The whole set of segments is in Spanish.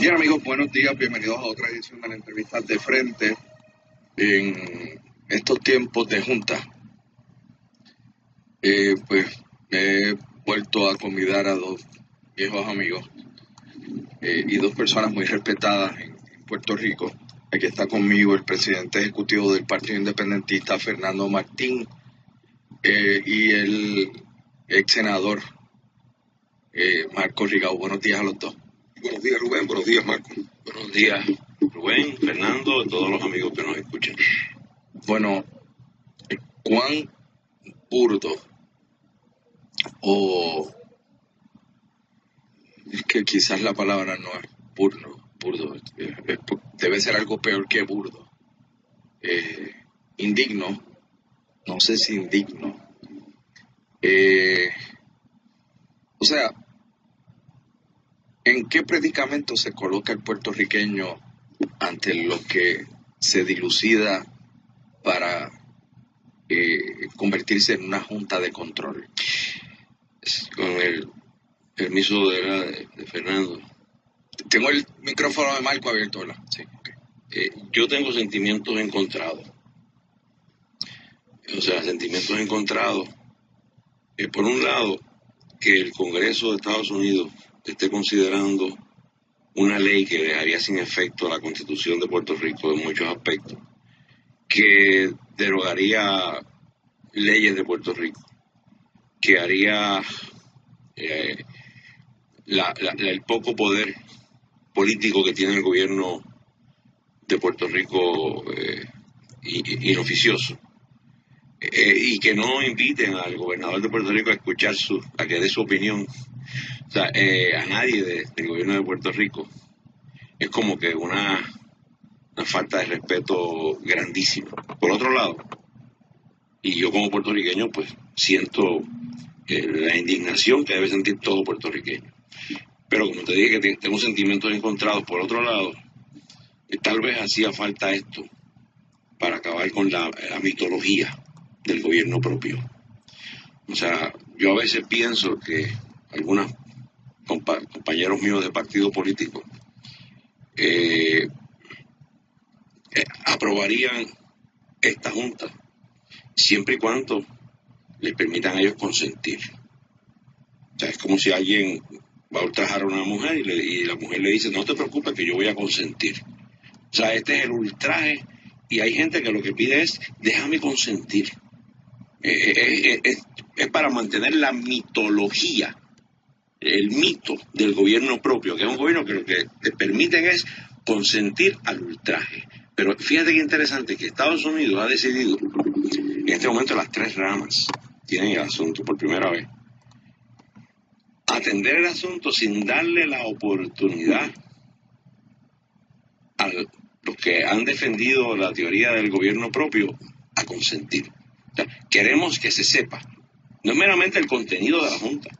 Bien amigos, buenos días, bienvenidos a otra edición de la entrevista de frente. En estos tiempos de junta, pues me he vuelto a convidar a dos viejos amigos y dos personas muy respetadas en Puerto Rico. Aquí está conmigo el presidente ejecutivo del Partido Independentista, Fernando Martín, y el ex senador Marco Rigau. Buenos días a los dos. Buenos días, Rubén. Buenos días, Marco. Buenos días, Rubén, Fernando, y todos los amigos que nos escuchan. Bueno, ¿cuán burdo o es que quizás la palabra no es burdo, debe ser algo peor que burdo? Indigno, no sé si indigno. O sea, ¿en qué predicamento se coloca el puertorriqueño ante lo que se dilucida para convertirse en una junta de control? Con el permiso de Fernando. Tengo el micrófono de Marco abierto, ¿verdad? Sí. Okay. Yo tengo sentimientos encontrados. O sea, sentimientos encontrados. Por un lado, que el Congreso de Estados Unidos esté considerando una ley que dejaría sin efecto la Constitución de Puerto Rico en muchos aspectos, que derogaría leyes de Puerto Rico, que haría el poco poder político que tiene el gobierno de Puerto Rico inoficioso, y que no inviten al gobernador de Puerto Rico a escuchar a que dé su opinión, o sea, a nadie del gobierno de Puerto Rico. Es como que una falta de respeto grandísima. Por otro lado, y yo como puertorriqueño pues siento la indignación que debe sentir todo puertorriqueño. Pero como te dije que tengo sentimientos encontrados, por otro lado, tal vez hacía falta esto para acabar con la mitología del gobierno propio. O sea, yo a veces pienso que algunos compañeros míos de partido político aprobarían esta junta siempre y cuando les permitan a ellos consentir. O sea, es como si alguien va a ultrajar a una mujer y la mujer le dice, no te preocupes que yo voy a consentir. O sea, este es el ultraje y hay gente que lo que pide es, déjame consentir. Es para mantener la mitología, el mito del gobierno propio, que es un gobierno que lo que te permiten es consentir al ultraje. Pero fíjate qué interesante que Estados Unidos ha decidido, en este momento las tres ramas tienen el asunto por primera vez, atender el asunto sin darle la oportunidad a los que han defendido la teoría del gobierno propio a consentir. O sea, queremos que se sepa, no es meramente el contenido de la Junta,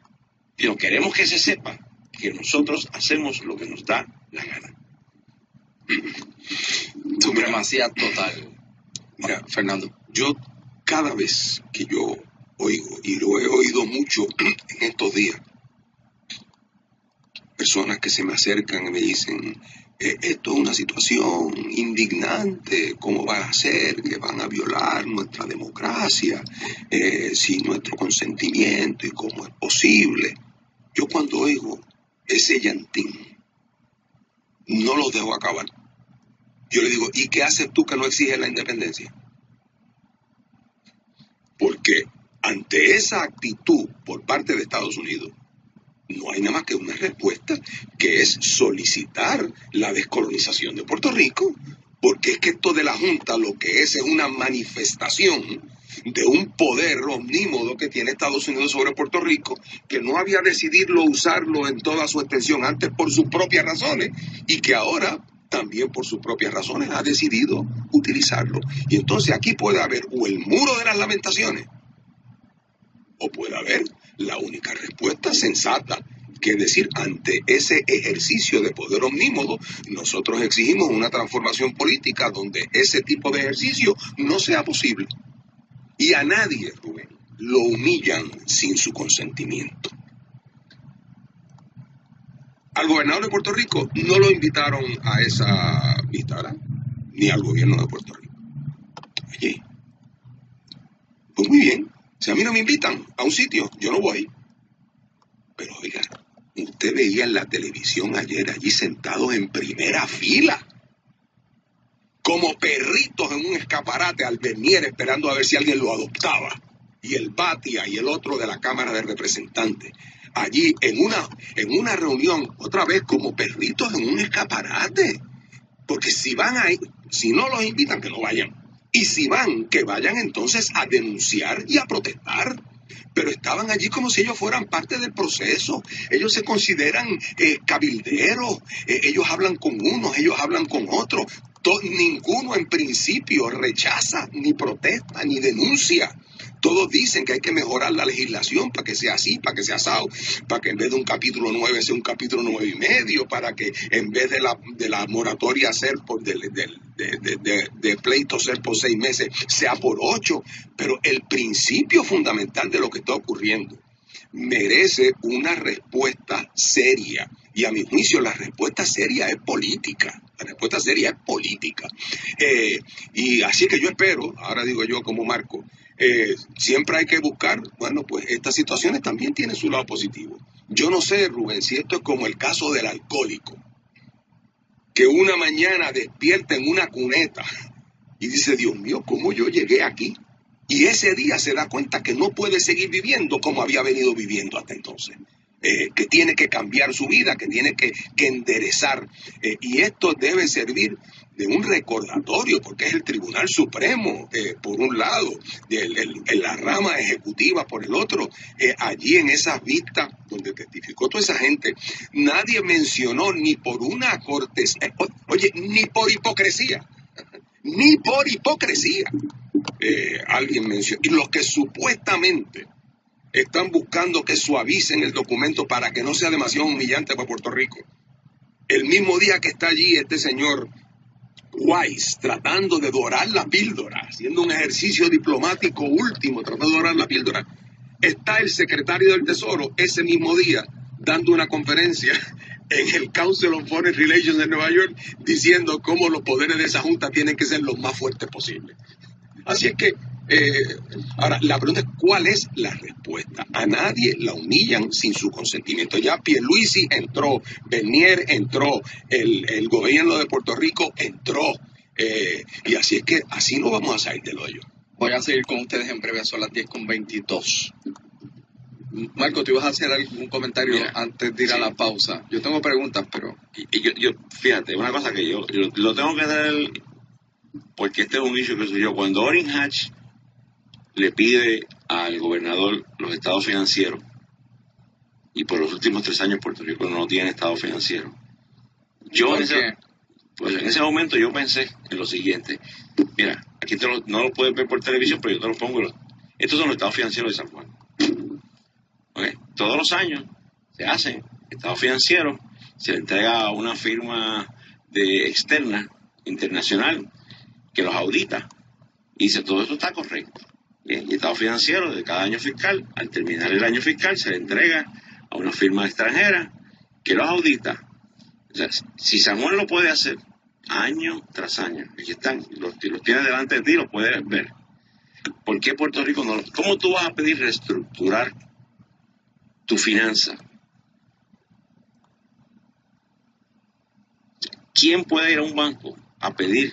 sino queremos que se sepa que nosotros hacemos lo que nos da la gana. Supremacía total. Mira, Fernando, yo cada vez que yo oigo, y lo he oído mucho en estos días, personas que se me acercan y me dicen, esto es una situación indignante, ¿cómo van a hacer que van a violar nuestra democracia sin nuestro consentimiento y cómo es posible? Yo cuando oigo ese llantín, no los dejo acabar. Yo le digo, ¿y qué haces tú que no exiges la independencia? Porque ante esa actitud por parte de Estados Unidos, no hay nada más que una respuesta, que es solicitar la descolonización de Puerto Rico, porque es que esto de la Junta lo que es una manifestación de un poder omnímodo que tiene Estados Unidos sobre Puerto Rico, que no había decidido usarlo en toda su extensión antes por sus propias razones, y que ahora también por sus propias razones ha decidido utilizarlo. Y entonces aquí puede haber o el muro de las lamentaciones, o puede haber la única respuesta sensata, que es decir, ante ese ejercicio de poder omnímodo, nosotros exigimos una transformación política donde ese tipo de ejercicio no sea posible. Y a nadie, Rubén, lo humillan sin su consentimiento. Al gobernador de Puerto Rico no lo invitaron a esa vista, ¿verdad? Ni al gobierno de Puerto Rico. Oye, pues muy bien. Si a mí no me invitan a un sitio, yo no voy. Pero oiga, usted veía en la televisión ayer allí sentados en primera fila, como perritos en un escaparate al Bernier esperando a ver si alguien lo adoptaba. Y el Batia y el otro de la Cámara de Representantes. Allí en una reunión, otra vez como perritos en un escaparate. Porque si van ahí, si no los invitan, que no vayan. Y si van, que vayan entonces a denunciar y a protestar. Pero estaban allí como si ellos fueran parte del proceso. Ellos se consideran cabilderos. Ellos hablan con unos, ellos hablan con otros. Ninguno en principio rechaza, ni protesta, ni denuncia. Todos dicen que hay que mejorar la legislación para que sea así, para que sea asado, para que en vez de un capítulo 9 sea un capítulo 9.5, para que en vez de la moratoria ser de pleito ser por 6 meses, sea por 8. Pero el principio fundamental de lo que está ocurriendo merece una respuesta seria. Y a mi juicio la respuesta seria es política. La respuesta seria es política. Y así que yo espero, ahora digo yo como Marco, siempre hay que buscar, bueno, pues estas situaciones también tienen su lado positivo. Yo no sé, Rubén, si esto es como el caso del alcohólico, que una mañana despierta en una cuneta y dice, Dios mío, ¿cómo yo llegué aquí? Y ese día se da cuenta que no puede seguir viviendo como había venido viviendo hasta entonces. Que tiene que cambiar su vida, que tiene que enderezar. Y esto debe servir de un recordatorio, porque es el Tribunal Supremo, por un lado, en la rama ejecutiva por el otro. Allí en esas vistas donde testificó toda esa gente, nadie mencionó ni por una cortesía, oye, ni por hipocresía, ni por hipocresía. Alguien mencionó, y los que supuestamente están buscando que suavicen el documento para que no sea demasiado humillante para Puerto Rico. El mismo día que está allí este señor Weiss tratando de dorar la píldora, haciendo un ejercicio diplomático último, tratando de dorar la píldora, está el secretario del Tesoro ese mismo día dando una conferencia en el Council on Foreign Relations de Nueva York diciendo cómo los poderes de esa junta tienen que ser los más fuertes posibles. Así es que ahora, la pregunta es, ¿cuál es la respuesta? A nadie la humillan sin su consentimiento. Ya Pierluisi entró, Bernier entró, el gobierno de Puerto Rico entró. Y así es que así no vamos a salir del hoyo. Voy a seguir con ustedes en breve, son las 10:22. Marco, ¿tú ibas a hacer algún comentario antes de ir a la pausa? Yo tengo preguntas, pero... Yo fíjate, una cosa que yo lo tengo que dar, porque este es un issue que soy yo. Cuando Orrin Hatch le pide al gobernador los estados financieros, y por los últimos 3 años Puerto Rico no tiene estado financiero, yo en ese momento yo pensé en lo siguiente: mira, aquí no lo puedes ver por televisión, pero yo te lo pongo. Estos son los estados financieros de San Juan. ¿Okay? Todos los años se hacen estados financieros, se le entrega a una firma externa, internacional, que los audita y dice todo esto está correcto. Bien, y el estado financiero de cada año fiscal, al terminar el año fiscal, se le entrega a una firma extranjera que los audita. O sea, si San Juan lo puede hacer año tras año, aquí están, los tienes delante de ti, los puedes ver. ¿Por qué Puerto Rico no? ¿Cómo tú vas a pedir reestructurar tu finanza? ¿Quién puede ir a un banco a pedir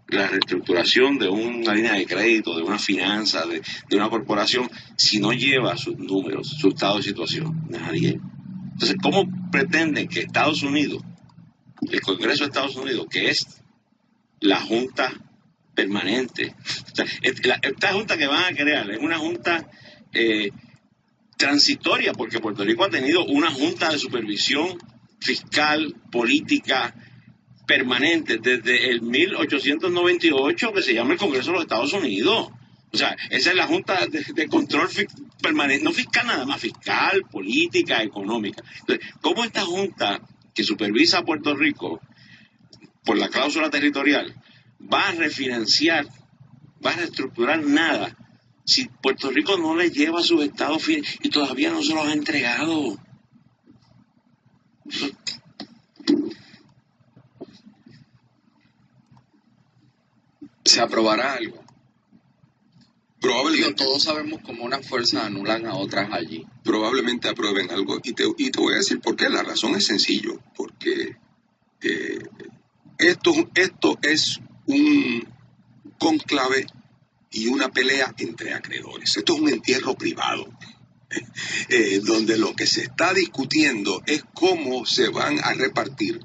la reestructuración de una línea de crédito, de una finanza, de una corporación, si no lleva sus números, su estado de situación? Nadie. Entonces, ¿cómo pretenden que Estados Unidos, el Congreso de Estados Unidos, que es la junta permanente, o sea, esta junta que van a crear es una junta transitoria, porque Puerto Rico ha tenido una junta de supervisión fiscal, política, permanente desde el 1898, que se llama el Congreso de los Estados Unidos. O sea, esa es la Junta de Control Permanente, no fiscal nada más, fiscal, política, económica. Entonces, ¿cómo esta Junta que supervisa a Puerto Rico por la cláusula territorial va a refinanciar, va a reestructurar nada si Puerto Rico no le lleva sus estados y todavía no se los ha entregado? ¿Se aprobará algo? Digo, Probablemente, todos sabemos cómo unas fuerzas anulan a otras allí. probablemente aprueben algo y te voy a decir por qué. La razón es sencillo, porque eh, esto es un cónclave y una pelea entre acreedores. Esto es un entierro privado, donde lo que se está discutiendo es cómo se van a repartir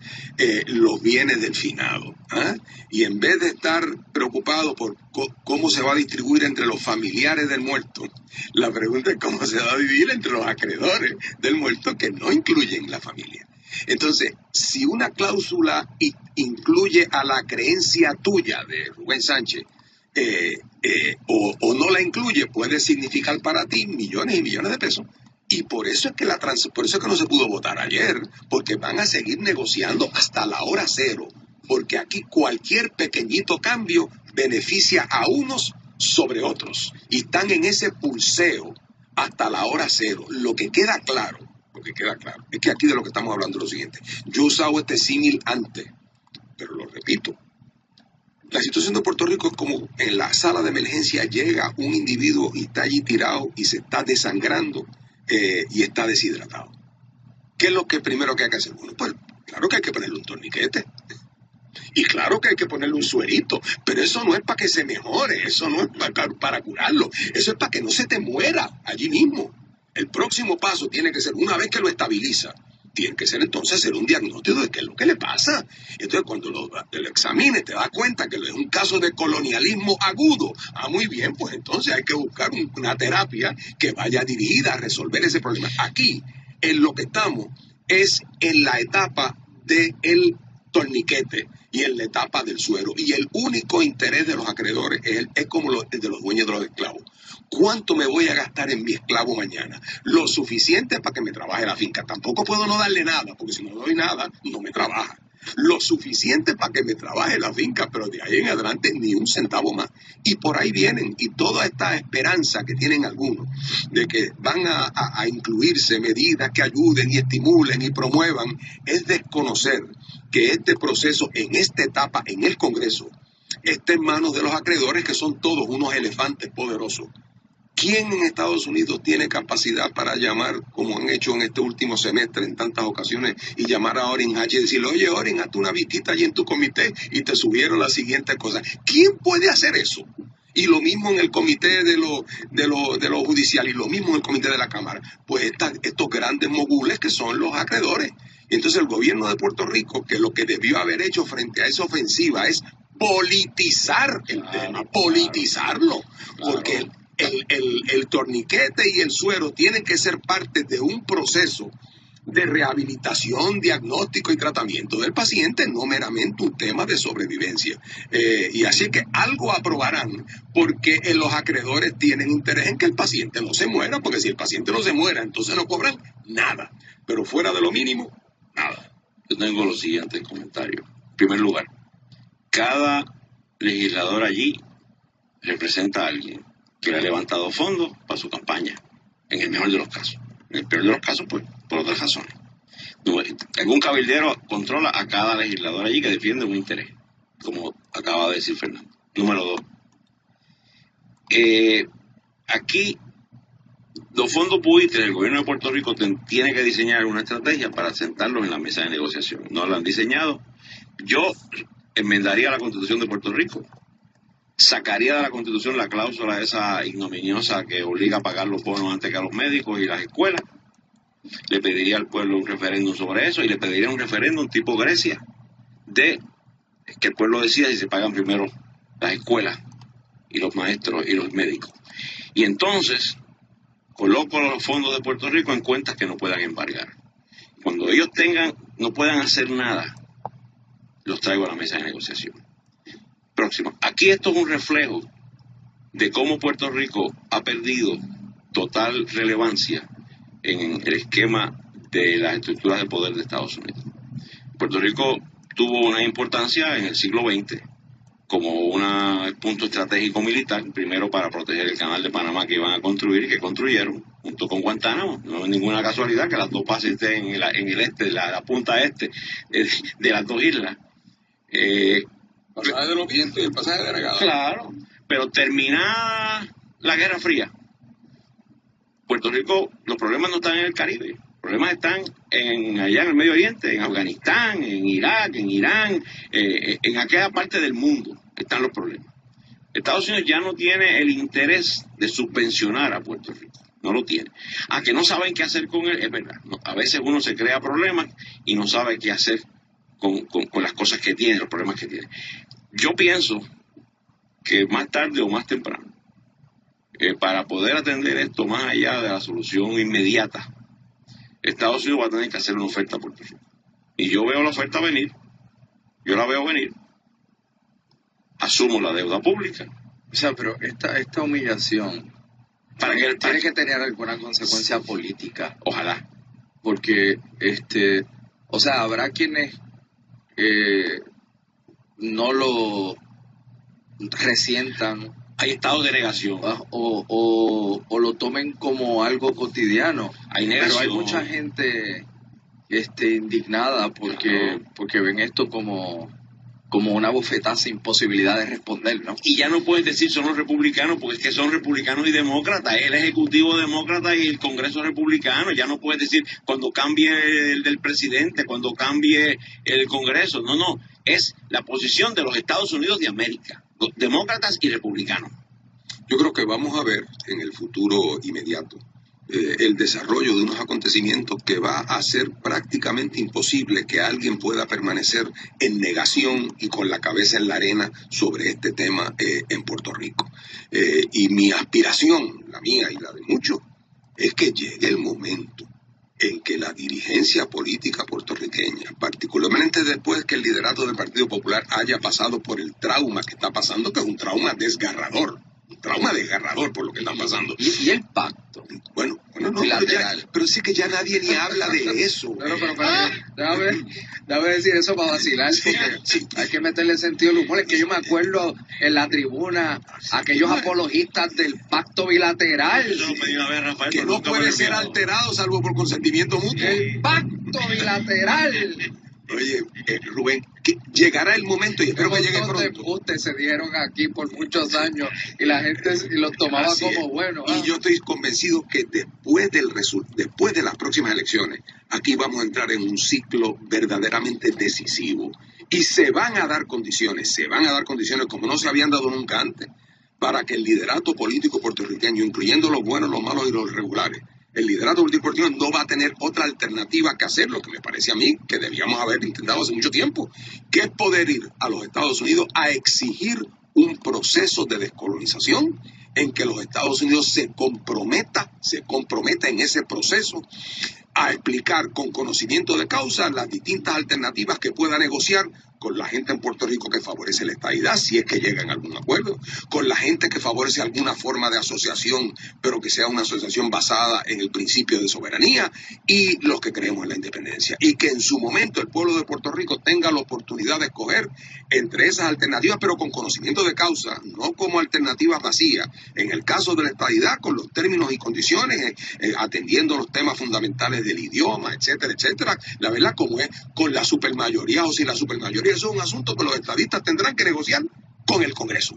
los bienes del finado. ¿Ah? Y en vez de estar preocupado por cómo se va a distribuir entre los familiares del muerto, la pregunta es cómo se va a dividir entre los acreedores del muerto que no incluyen la familia. Entonces, si una cláusula incluye a la creencia tuya de Rubén Sánchez, o no la incluye, puede significar para ti millones y millones de pesos. Y por eso es que por eso es que no se pudo votar ayer, porque van a seguir negociando hasta la hora cero, porque aquí cualquier pequeñito cambio beneficia a unos sobre otros y están en ese pulseo hasta la hora cero. Lo que queda claro es que aquí de lo que estamos hablando es lo siguiente. Yo he usado este símil antes, pero lo repito. La situación de Puerto Rico es como en la sala de emergencia llega un individuo y está allí tirado y se está desangrando y está deshidratado. ¿Qué es lo que primero que hay que hacer? Bueno, pues claro que hay que ponerle un torniquete. Y claro que hay que ponerle un suerito, pero eso no es para que se mejore, eso no es para curarlo, eso es para que no se te muera allí mismo. El próximo paso tiene que ser, una vez que lo estabiliza, tiene que ser entonces hacer un diagnóstico de qué es lo que le pasa. Entonces cuando lo examines te das cuenta que es un caso de colonialismo agudo. Ah, muy bien, pues entonces hay que buscar una terapia que vaya dirigida a resolver ese problema. Aquí, en lo que estamos, es en la etapa del torniquete y en la etapa del suero. Y el único interés de los acreedores es como el de los dueños de los esclavos. ¿Cuánto me voy a gastar en mi esclavo mañana? Lo suficiente para que me trabaje la finca. Tampoco puedo no darle nada, porque si no doy nada, no me trabaja. Lo suficiente para que me trabaje la finca, pero de ahí en adelante ni un centavo más. Y por ahí vienen, y toda esta esperanza que tienen algunos de que van a incluirse medidas que ayuden y estimulen y promuevan, es desconocer que este proceso en esta etapa en el Congreso está en manos de los acreedores, que son todos unos elefantes poderosos. ¿Quién en Estados Unidos tiene capacidad para llamar, como han hecho en este último semestre en tantas ocasiones, y llamar a Orrin Hatch y decirle, oye Orrin, hazte una visita allí en tu comité y te subieron las siguientes cosas? ¿Quién puede hacer eso? Y lo mismo en el comité de lo judicial y lo mismo en el comité de la Cámara. Pues estos grandes mogules que son los acreedores. Y entonces el gobierno de Puerto Rico, que lo que debió haber hecho frente a esa ofensiva es politizar el tema, politizarlo, porque el torniquete y el suero tienen que ser parte de un proceso de rehabilitación, diagnóstico y tratamiento del paciente, no meramente un tema de sobrevivencia. Y así que algo aprobarán, porque los acreedores tienen interés en que el paciente no se muera, porque si el paciente no se muera, entonces no cobran nada. Pero fuera de lo mínimo, nada. Yo tengo los siguientes comentarios. En primer lugar, cada legislador allí representa a alguien que le ha levantado fondos para su campaña, en el mejor de los casos. En el peor de los casos, pues, por otras razones. Algún cabildero controla a cada legislador allí que defiende un interés, como acaba de decir Fernando. Número 2. Aquí, los fondos buitres, el gobierno de Puerto Rico tiene que diseñar una estrategia para sentarlos en la mesa de negociación. No lo han diseñado. Yo enmendaría la Constitución de Puerto Rico, sacaría de la Constitución la cláusula esa ignominiosa que obliga a pagar los bonos antes que a los médicos y las escuelas. Le pediría al pueblo un referéndum sobre eso y le pediría un referéndum tipo Grecia, de que el pueblo decida si se pagan primero las escuelas y los maestros y los médicos. Y entonces coloco los fondos de Puerto Rico en cuentas que no puedan embargar. Cuando ellos no puedan hacer nada, los traigo a la mesa de negociación. Próximo. Aquí esto es un reflejo de cómo Puerto Rico ha perdido total relevancia en el esquema de las estructuras de poder de Estados Unidos. Puerto Rico tuvo una importancia en el siglo XX como un punto estratégico militar, primero para proteger el canal de Panamá que iban a construir y que construyeron, junto con Guantánamo. No es ninguna casualidad que las dos bases estén en el este, la punta este de las dos islas. pasaje de los vientos y el pasaje de regado. Claro, pero terminada la Guerra Fría, Puerto Rico, los problemas no están en el Caribe, los problemas están allá en el Medio Oriente, en Afganistán, en Irak, en Irán, en aquella parte del mundo están los problemas. Estados Unidos ya no tiene el interés de subvencionar a Puerto Rico, no lo tiene. A que no saben qué hacer con él, es verdad. No, a veces uno se crea problemas y no sabe qué hacer con las cosas que tiene, los problemas que tiene. Yo pienso que más tarde o más temprano, para poder atender esto más allá de la solución inmediata, Estados Unidos va a tener que hacer una oferta a Puerto Rico. Y yo veo la oferta venir, yo la veo venir, asumo la deuda pública. O sea, pero esta humillación tiene que tener alguna consecuencia política. Ojalá. Porque, o sea, habrá quienes no lo resientan. Hay estados de negación. O lo tomen como algo cotidiano. Hay negación. Pero hay mucha gente indignada porque ven esto como una bofetada sin posibilidad de responder, ¿no? Y ya no puedes decir son los republicanos, porque es que son republicanos y demócratas, el ejecutivo demócrata y el Congreso republicano. Ya no puedes decir cuando cambie el del presidente, cuando cambie el Congreso. No, es la posición de los Estados Unidos de América, los demócratas y republicanos. Yo creo que vamos a ver en el futuro inmediato el desarrollo de unos acontecimientos que va a hacer prácticamente imposible que alguien pueda permanecer en negación y con la cabeza en la arena sobre este tema en Puerto Rico. Y mi aspiración, la mía y la de muchos, es que llegue el momento en que la dirigencia política puertorriqueña, particularmente después que el liderato del Partido Popular haya pasado por el trauma que está pasando, que es un trauma desgarrador por lo que está pasando. ¿Y el pacto? Bueno, no, pero sí que ya nadie ni habla de eso. Pero déjame decir eso para vacilar, porque sí, hay que meterle sentido al humor. Es que yo me acuerdo en la tribuna, aquellos apologistas del pacto bilateral. Que no puede ser alterado salvo por consentimiento mutuo. El pacto bilateral. Oye, Rubén, que llegará el momento y espero que llegue pronto. Embustes se dieron aquí por muchos años y la gente los tomaba así como bueno. Y yo estoy convencido que después de las próximas elecciones, aquí vamos a entrar en un ciclo verdaderamente decisivo. Y se van a dar condiciones como no se habían dado nunca antes, para que el liderato político puertorriqueño, incluyendo los buenos, los malos y los regulares, el liderato político puertorriqueño no va a tener otra alternativa que hacer lo que me parece a mí que debíamos haber intentado hace mucho tiempo, que es poder ir a los Estados Unidos a exigir un proceso de descolonización en que los Estados Unidos se comprometa en ese proceso a explicar con conocimiento de causa las distintas alternativas que pueda negociar con la gente en Puerto Rico que favorece la estadidad, si es que llegan a algún acuerdo, con la gente que favorece alguna forma de asociación, pero que sea una asociación basada en el principio de soberanía, y los que creemos en la independencia. Y que en su momento el pueblo de Puerto Rico tenga la oportunidad de escoger entre esas alternativas, pero con conocimiento de causa, no como alternativas vacías. En el caso de la estadidad, con los términos y condiciones, atendiendo los temas fundamentales del idioma, etcétera, etcétera. La verdad, como es con la supermayoría o sin la supermayoría, eso es un asunto que los estadistas tendrán que negociar con el Congreso.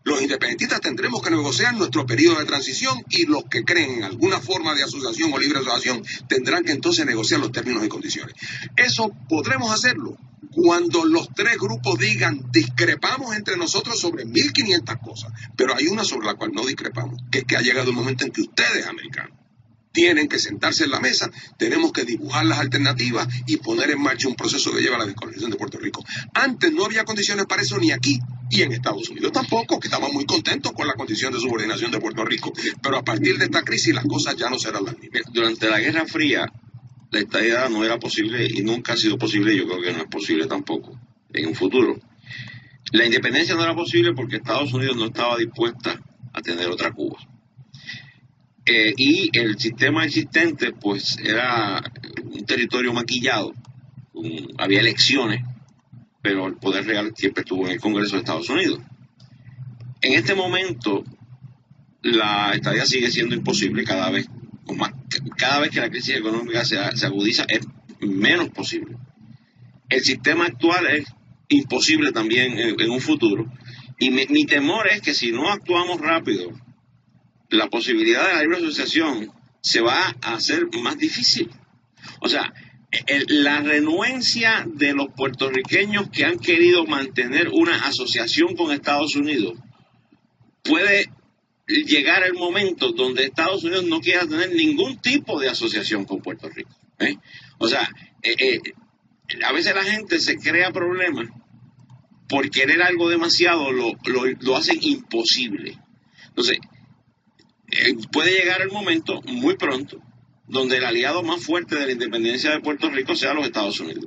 Los independentistas tendremos que negociar nuestro periodo de transición y los que creen en alguna forma de asociación o libre asociación tendrán que entonces negociar los términos y condiciones. Eso podremos hacerlo cuando los tres grupos digan discrepamos entre nosotros sobre 1500 cosas, pero hay una sobre la cual no discrepamos, que es que ha llegado el momento en que ustedes, americanos, tienen que sentarse en la mesa, tenemos que dibujar las alternativas y poner en marcha un proceso que lleva a la descolonización de Puerto Rico. Antes no había condiciones para eso ni aquí, y en Estados Unidos tampoco, que estaban muy contentos con la condición de subordinación de Puerto Rico, pero a partir de esta crisis las cosas ya no serán las mismas. Durante la Guerra Fría, la estadidad no era posible y nunca ha sido posible, y yo creo que no es posible tampoco en un futuro. La independencia no era posible porque Estados Unidos no estaba dispuesta a tener otra Cuba. Y el sistema existente pues era un territorio maquillado, había elecciones, pero el poder real siempre estuvo en el Congreso de Estados Unidos. En este momento la estadía sigue siendo imposible cada vez que la crisis económica se agudiza, es menos posible. El sistema actual es imposible también en un futuro. Y mi temor es que si no actuamos rápido, la posibilidad de la libre asociación se va a hacer más difícil. O sea, la renuencia de los puertorriqueños que han querido mantener una asociación con Estados Unidos, puede llegar el momento donde Estados Unidos no quiera tener ningún tipo de asociación con Puerto Rico. O sea, a veces la gente se crea problemas por querer algo demasiado, lo hacen imposible. Entonces, puede llegar el momento muy pronto donde el aliado más fuerte de la independencia de Puerto Rico sea los Estados Unidos.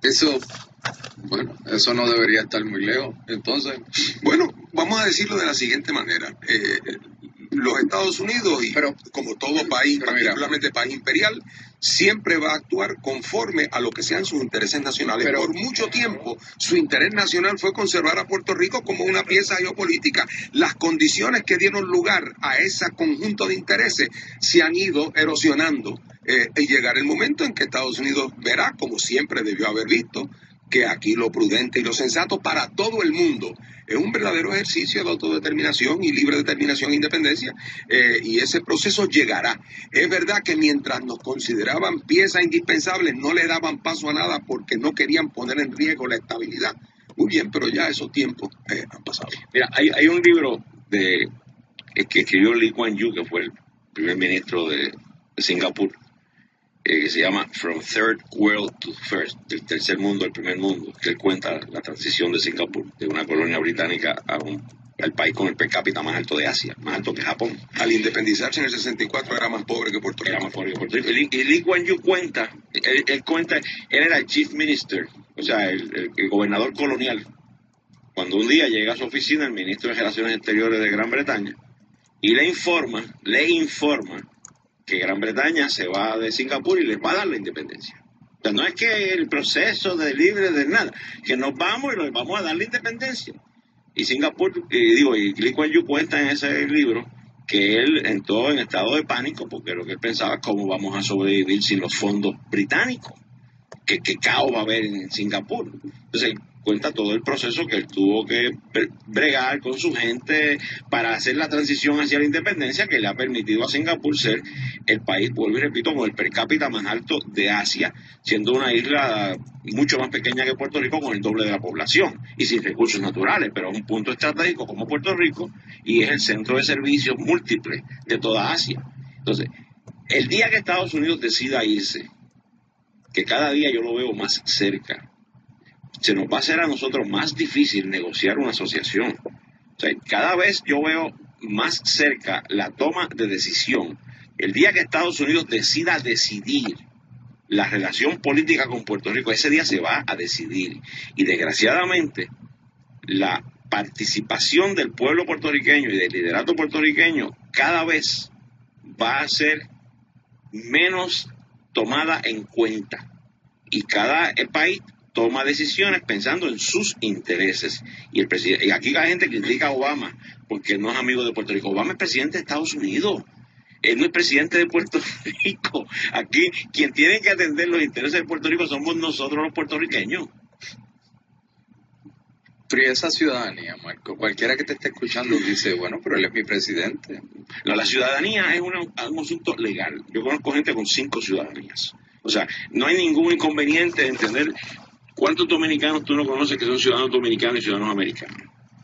Eso no debería estar muy lejos. Entonces, bueno, vamos a decirlo de la siguiente manera. Los Estados Unidos, como todo país, particularmente país imperial, siempre va a actuar conforme a lo que sean sus intereses nacionales. Por mucho tiempo, su interés nacional fue conservar a Puerto Rico como una pieza geopolítica. Las condiciones que dieron lugar a ese conjunto de intereses se han ido erosionando. Y llegará el momento en que Estados Unidos verá, como siempre debió haber visto, que aquí lo prudente y lo sensato para todo el mundo es un verdadero ejercicio de autodeterminación y libre determinación e independencia, y ese proceso llegará. Es verdad que mientras nos consideraban piezas indispensables no le daban paso a nada porque no querían poner en riesgo la estabilidad. Muy bien, pero ya esos tiempos han pasado. Mira, hay un libro que escribió Lee Kuan Yew, que fue el primer ministro de Singapur, que se llama From Third World to First, del tercer mundo al primer mundo, que él cuenta la transición de Singapur, de una colonia británica al país con el per cápita más alto de Asia, más alto que Japón. Al independizarse en el 64 era más pobre que Puerto Rico. Era más pobre que Puerto Rico. Y Lee Kuan Yew cuenta, él era el Chief Minister, o sea, el gobernador colonial. Cuando un día llega a su oficina el ministro de Relaciones Exteriores de Gran Bretaña y le informa que Gran Bretaña se va de Singapur y les va a dar la independencia. O sea, no es que el proceso de libre de nada, que nos vamos y les vamos a dar la independencia. Y Singapur, y Lee Kuan Yew cuenta en ese libro que él entró en estado de pánico porque lo que él pensaba es cómo vamos a sobrevivir sin los fondos británicos, qué caos va a haber en Singapur. Entonces cuenta todo el proceso que él tuvo que bregar con su gente para hacer la transición hacia la independencia, que le ha permitido a Singapur ser el país, vuelvo y repito, con el per cápita más alto de Asia, siendo una isla mucho más pequeña que Puerto Rico, con el doble de la población y sin recursos naturales, pero es un punto estratégico como Puerto Rico y es el centro de servicios múltiples de toda Asia. Entonces, el día que Estados Unidos decida irse, que cada día yo lo veo más cerca, se nos va a hacer a nosotros más difícil negociar una asociación. O sea, cada vez yo veo más cerca la toma de decisión. El día que Estados Unidos decida decidir la relación política con Puerto Rico, ese día se va a decidir. Y desgraciadamente, la participación del pueblo puertorriqueño y del liderato puertorriqueño cada vez va a ser menos tomada en cuenta. Y cada país toma decisiones pensando en sus intereses. Y aquí la gente critica a Obama porque no es amigo de Puerto Rico. Obama es presidente de Estados Unidos. Él no es presidente de Puerto Rico. Aquí quien tiene que atender los intereses de Puerto Rico somos nosotros los puertorriqueños. Pero esa ciudadanía, Marco, cualquiera que te esté escuchando dice, bueno, pero él es mi presidente. No, la ciudadanía es un asunto legal. Yo conozco gente con 5 ciudadanías. O sea, no hay ningún inconveniente en entender cuántos dominicanos tú no conoces que son ciudadanos dominicanos y ciudadanos americanos.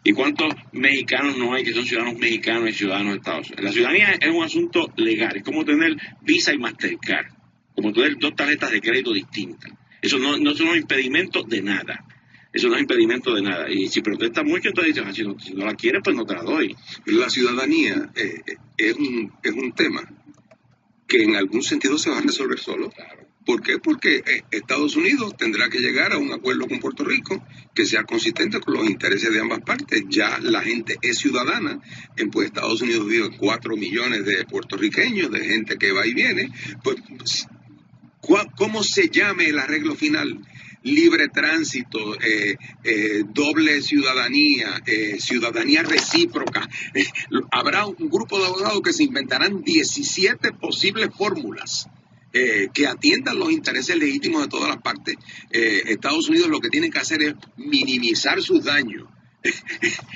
¿Y cuántos mexicanos no hay que son ciudadanos mexicanos y ciudadanos de Estados Unidos? La ciudadanía es un asunto legal. Es como tener Visa y Mastercard. Como tener 2 tarjetas de crédito distintas. Eso no son impedimentos de nada. Eso no es impedimento de nada. Y si protestas mucho, entonces dices, si no la quieres, pues no te la doy. La ciudadanía es un tema que en algún sentido se va a resolver solo. Claro. ¿Por qué? Porque Estados Unidos tendrá que llegar a un acuerdo con Puerto Rico que sea consistente con los intereses de ambas partes. Ya la gente es ciudadana. Pues Estados Unidos vive 4 millones de puertorriqueños, de gente que va y viene. Pues, ¿cómo se llame el arreglo final? Libre tránsito, doble ciudadanía, ciudadanía recíproca. Habrá un grupo de abogados que se inventarán 17 posibles fórmulas que atiendan los intereses legítimos de todas las partes. Estados Unidos lo que tiene que hacer es minimizar sus daños.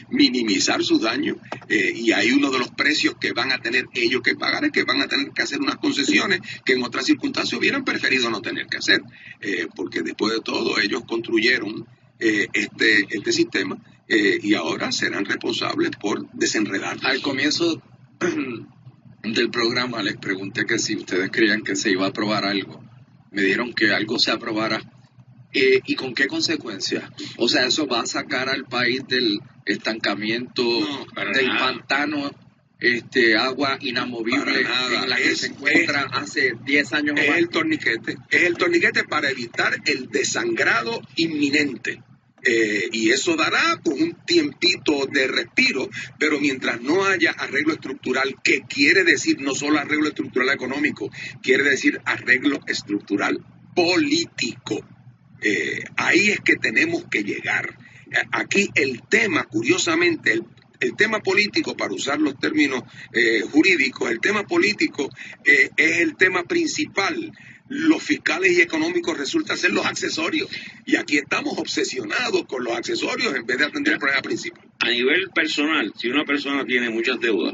Minimizar sus daños, y hay uno de los precios que van a tener ellos que pagar, es que van a tener que hacer unas concesiones que en otras circunstancias hubieran preferido no tener que hacer, porque después de todo ellos construyeron este sistema, y ahora serán responsables por desenredarlo. Al comienzo del programa les pregunté que si ustedes creían que se iba a aprobar algo. Me dijeron que algo se aprobara. ¿Y con qué consecuencias? O sea, ¿eso va a sacar al país del estancamiento, del pantano, agua inamovible en la que se encuentra hace 10 años o más? Es el torniquete para evitar el desangrado inminente. Y eso dará pues, un tiempito de respiro, pero mientras no haya arreglo estructural, que quiere decir no solo arreglo estructural económico, quiere decir arreglo estructural político. Ahí es que tenemos que llegar. Aquí el tema, curiosamente, el tema político, para usar los términos jurídicos, el tema político es el tema principal. Los fiscales y económicos resultan ser los accesorios. Y aquí estamos obsesionados con los accesorios en vez de atender el problema principal. A nivel personal, si una persona tiene muchas deudas,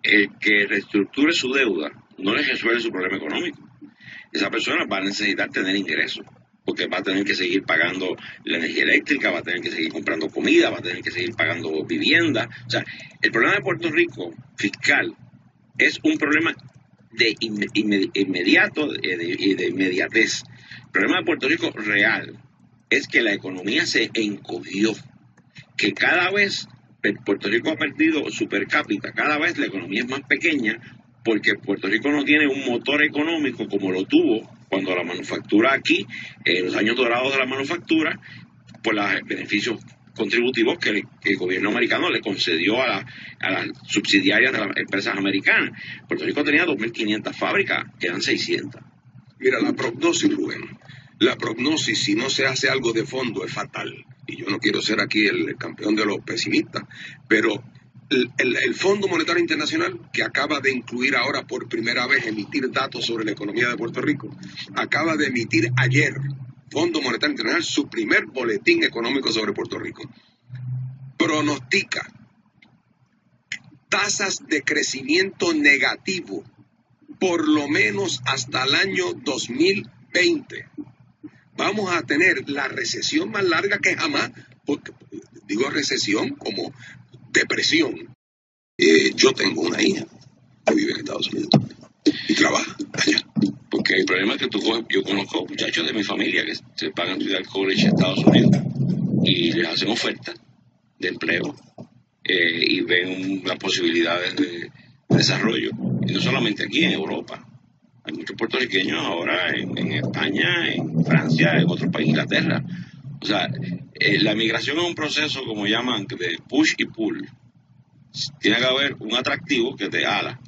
el que reestructure su deuda no le resuelve su problema económico. Esa persona va a necesitar tener ingresos, porque va a tener que seguir pagando la energía eléctrica, va a tener que seguir comprando comida, va a tener que seguir pagando vivienda. O sea, el problema de Puerto Rico fiscal es un problema de inmediato y de inmediatez. El problema de Puerto Rico real es que la economía se encogió, que cada vez Puerto Rico ha perdido su per cápita, cada vez la economía es más pequeña, porque Puerto Rico no tiene un motor económico como lo tuvo cuando la manufactura aquí, en los años dorados de la manufactura, por los beneficios contributivos que el gobierno americano le concedió a las subsidiarias de las empresas americanas. Puerto Rico tenía 2.500 fábricas, quedan 600. Mira, la prognosis, Rubén, la prognosis, si no se hace algo de fondo, es fatal. Y yo no quiero ser aquí el campeón de los pesimistas, pero el Fondo Monetario Internacional, que acaba de incluir ahora por primera vez emitir datos sobre la economía de Puerto Rico, acaba de emitir ayer, Fondo Monetario Internacional, su primer boletín económico sobre Puerto Rico. Pronostica tasas de crecimiento negativo por lo menos hasta el año 2020. Vamos a tener la recesión más larga que jamás, porque digo recesión como depresión. Yo tengo una hija que vive en Estados Unidos y trabaja allá. Porque el problema es que yo conozco muchachos de mi familia que se pagan a estudiar college en Estados Unidos y les hacen ofertas de empleo y ven las posibilidades de desarrollo. Y no solamente aquí, en Europa. Hay muchos puertorriqueños ahora en España, en Francia, en otros países, Inglaterra. O sea, la migración es un proceso, como llaman, de push y pull. Tiene que haber un atractivo que te jala,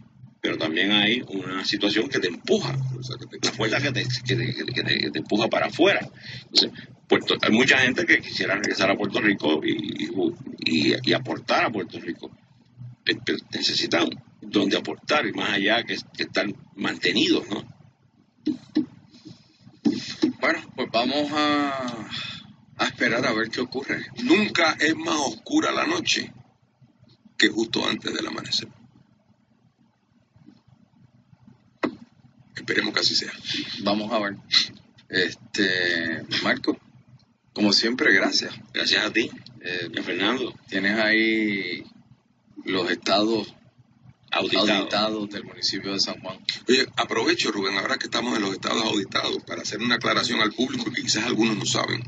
pero también hay una situación que te empuja, o sea, la fuerza que te empuja para afuera. Entonces, hay mucha gente que quisiera regresar a Puerto Rico y aportar a Puerto Rico. Pero necesitan donde aportar, y más allá que estar mantenidos, ¿no? Bueno, pues vamos a esperar a ver qué ocurre. Nunca es más oscura la noche que justo antes del amanecer. Esperemos que así sea. Vamos a ver. Marco, como siempre, gracias. Gracias a ti, a Fernando. Tienes ahí los estados auditados del municipio de San Juan. Oye, aprovecho, Rubén, ahora que estamos en los estados auditados, para hacer una aclaración al público que quizás algunos no saben.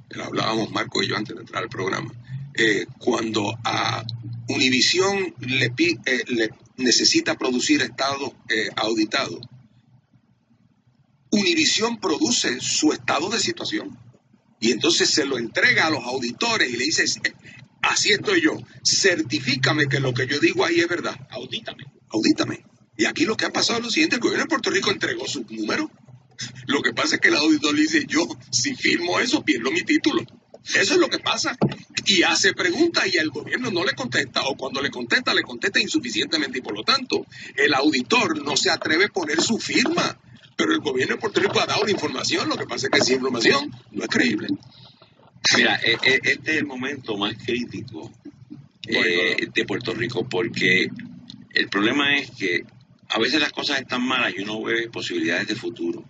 Lo hablábamos Marco y yo antes de entrar al programa. Cuando a Univisión le necesita producir estados auditados, Univisión produce su estado de situación y entonces se lo entrega a los auditores y le dice: así estoy yo, certifícame que lo que yo digo ahí es verdad. Audítame. Y aquí lo que ha pasado es lo siguiente: el gobierno de Puerto Rico entregó sus números. Lo que pasa es que el auditor le dice: yo, si firmo eso, pierdo mi título. Eso es lo que pasa. Y hace preguntas y el gobierno no le contesta, o cuando le contesta insuficientemente, y por lo tanto, el auditor no se atreve a poner su firma Pero el gobierno de Puerto Rico ha dado la información, lo que pasa es que esa información no es creíble. Mira, este es el momento más crítico de Puerto Rico, porque el problema es que a veces las cosas están malas y uno ve posibilidades de futuro,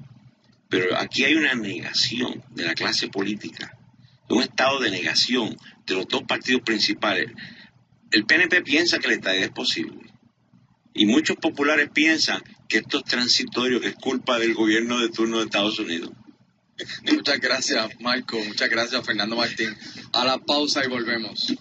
pero aquí hay una negación de la clase política, un estado de negación de los dos partidos principales. El PNP piensa que la estadidad es posible y muchos populares piensan que esto es transitorio, que es culpa del gobierno de turno de Estados Unidos. Muchas gracias, Marco. Muchas gracias, Fernando Martín. A la pausa y volvemos.